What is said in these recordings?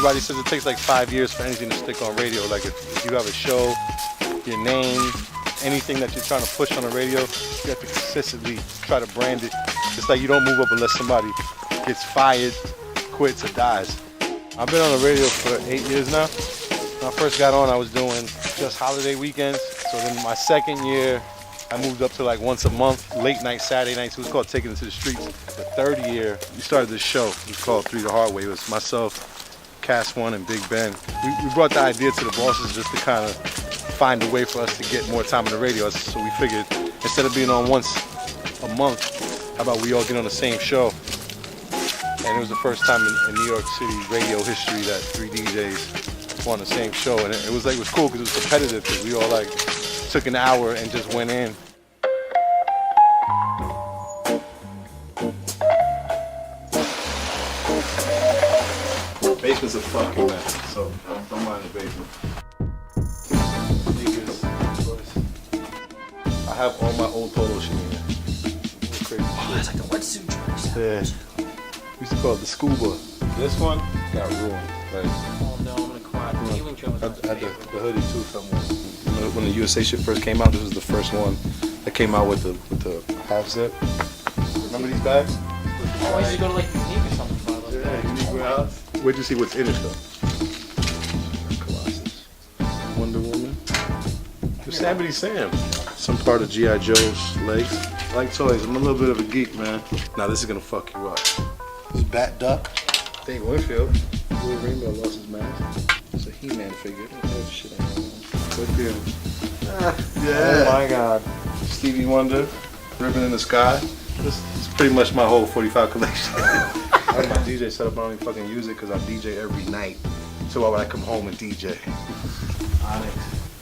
everybody says it takes like 5 years for anything to stick on radio. Like if you have a show, your name, anything that you're trying to push on the radio, you have to consistently try to brand it. It's like you don't move up unless somebody gets fired, quits, or dies. I've been on the radio for 8 years now. When I first got on, I was doing just holiday weekends. So then my second year, I moved up to like once a month, late night, Saturday nights. It was called Taking It to the Streets. The third year, we started this show. It was called Three the Hard Way. It was myself, Cass One, and Big Ben. We brought the idea to the bosses just to kind of find a way for us to get more time on the radio. So we figured instead of being on once a month, how about we all get on the same show? And it was the first time in New York City radio history that 3 DJs were on the same show. And it was cool because it was competitive because we all like took an hour and just went in. Basement's a fucking mess, so don't mind the basement. I have all my old Polo shit in there. Crazy shit. It's like the wetsuit joints. Yeah. We used to call it the scuba. This one got ruined. Like, oh no, I'm gonna cry. The healing show was I had the hoodie too somewhere. When the USA shit first came out, this was the first one that came out with the half zip. Remember these bags? Oh, I used to go to like Unique or something. Yeah, Unique Warehouse. Where'd you see what's in it though? Colossus. Wonder Woman. Yosemite Sam. Some part of G.I. Joe's legs. I like toys. I'm a little bit of a geek, man. Now this is gonna fuck you up. This Bat Duck. Dave Winfield. Blue Rainbow lost his mask. It's a He-Man figure. Oh shit. Yeah. Oh my God. Stevie Wonder. Ribbon in the Sky. This is pretty much my whole 45 collection. I have my DJ set up. I don't even fucking use it because I DJ every night. So why would I come home and DJ? Onyx.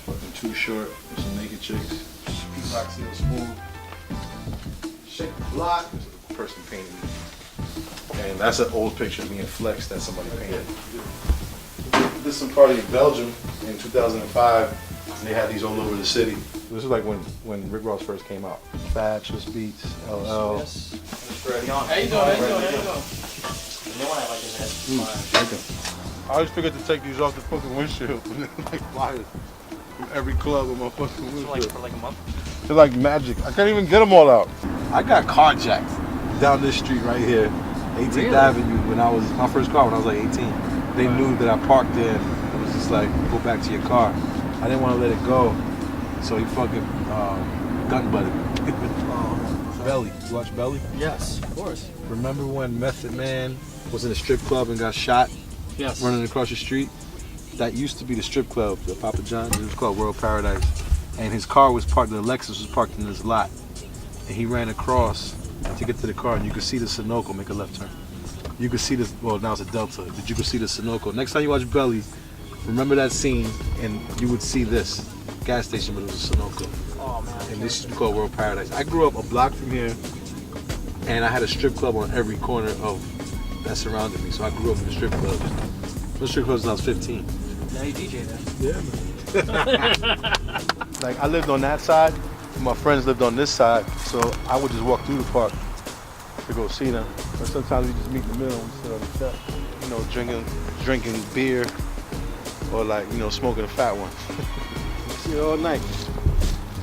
Fucking Too Short. There's some naked chicks. Rock Seal Smooth. Shake the Block. There's a person painted me. And that's an old picture of me and Flex that somebody painted. This is some party in Belgium in 2005. And they had these all over the city. This is like when Rick Ross first came out. Fab, Swiss Beats, LL. Yes. How you doing? How you doing? The new one I like is I always forget to take these off the fucking windshield. Like flyers from every club on my fucking windshield. for like a month. They're like magic. I can't even get them all out. I got carjacked down this street right here, 18th Really? Avenue, when I was, my first car when I was like 18. They knew that I parked there. It was just like, go back to your car. I didn't want to let it go, so he fucking gun butted me. Belly. You watch Belly? Yes, of course. Remember when Method Man was in a strip club and got shot Yes. running across the street? That used to be the strip club, the Papa John's. It was called World Paradise. And his car was parked, the Lexus was parked in this lot. And he ran across to get to the car, and you could see the Sunoco, make a left turn. You could see this, well, now it's a Delta, but you could see the Sunoco. Next time you watch Belly, remember that scene, and you would see this gas station, but it was a Sunoco. Oh man. And this used to be called World Paradise. I grew up a block from here, and I had a strip club on every corner of that surrounded me. So I grew up in the strip clubs. Those strip clubs when I was 15. Now you DJ then. Yeah, man. Like, I lived on that side, and my friends lived on this side, so I would just walk through the park to go see them. Or sometimes we just meet in the middle and sit on the step, you know, drinking beer, or like, you know, smoking a fat one. We sit all night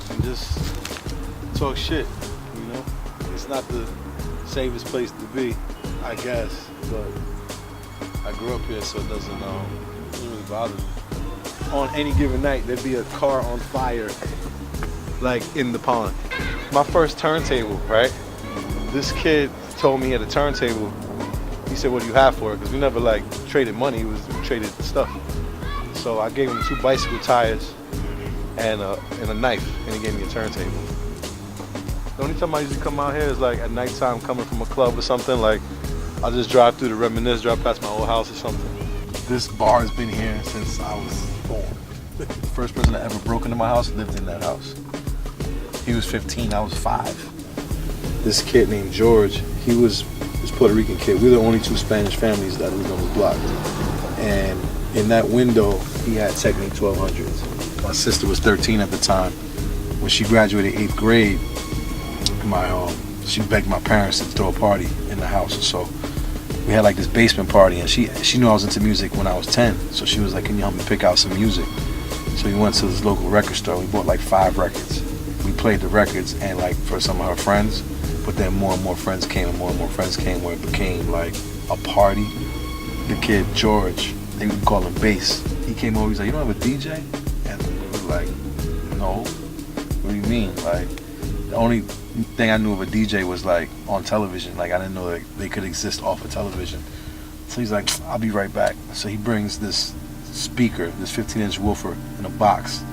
and just talk shit, you know. It's not the safest place to be, I guess, but I grew up here, so it doesn't really bother me. On any given night, there'd be a car on fire, like in the pond. My first turntable, right? This kid told me he had a turntable. He said, "What do you have for it?" Because we never like traded money; we traded stuff. So I gave him 2 bicycle tires and a knife, and he gave me a turntable. The only time I usually come out here is like at nighttime, coming from a club or something. Like I'll just drive through to reminisce, drive past my old house or something. This bar has been here since I was born. The first person that ever broke into my house lived in that house. He was 15, I was 5. This kid named George, he was this Puerto Rican kid. We were the only 2 Spanish families that lived on the block. And in that window, he had Technique 1200s. My sister was 13 at the time. When she graduated 8th grade, she begged my parents to throw a party in the house. So we had like this basement party, and she knew I was into music when I was 10, so she was like, can you help me pick out some music? So we went to this local record store. We bought like 5 records. We played the records, and like for some of her friends, but then more and more friends came, and more friends came, where it became like a party. The kid George, they would call him Bass. He came over. He's like, you don't have a DJ? And we were like, no. What do you mean? Like, the only thing I knew of a DJ was like on television. Like, I didn't know that they could exist off of television. So he's like, I'll be right back. So he brings this speaker, this 15-inch woofer in a box,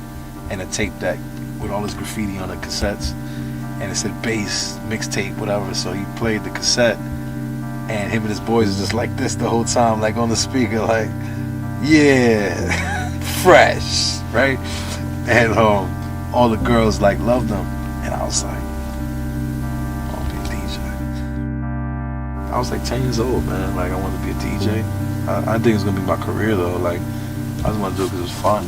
and a tape deck with all this graffiti on the cassettes, and it said Bass mixtape, whatever. So he played the cassette, and him and his boys are just like this the whole time, like on the speaker, like, yeah, fresh, right? And all the girls like loved them, and I was like, I want to be a DJ. I was like 10 years old, man. Like, I wanted to be a DJ. I think it's gonna be my career though. Like, I just want to do it because it was fun.